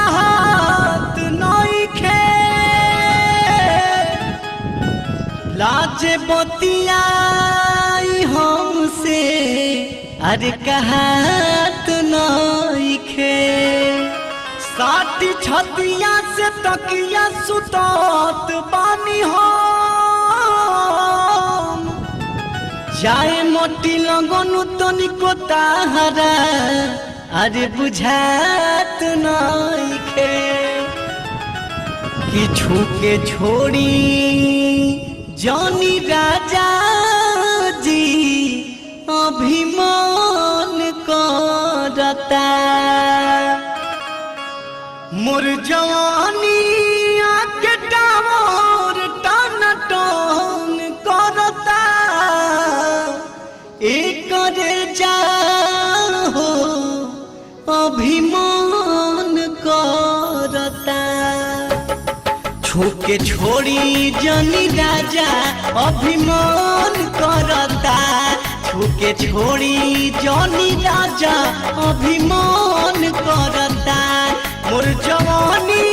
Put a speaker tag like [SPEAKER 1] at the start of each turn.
[SPEAKER 1] कहात नइखे लाजे बतियाई हमसे अरे कहात नइखे साटी छतिया से तकिया सुतत बानी हम जाए मोटी लगन तनिको ताहरा अरे बुझात नइखे किछु के छोड़ी जानी राजा जी अभिमान करता मोर जवानी आके टावर टान टान करता एक जा हो अभिमान करता छूके छोड़ी जनी राजा अभिमान करता छूके छोड़ी जनी राजा अभिमान करता मोर जवानी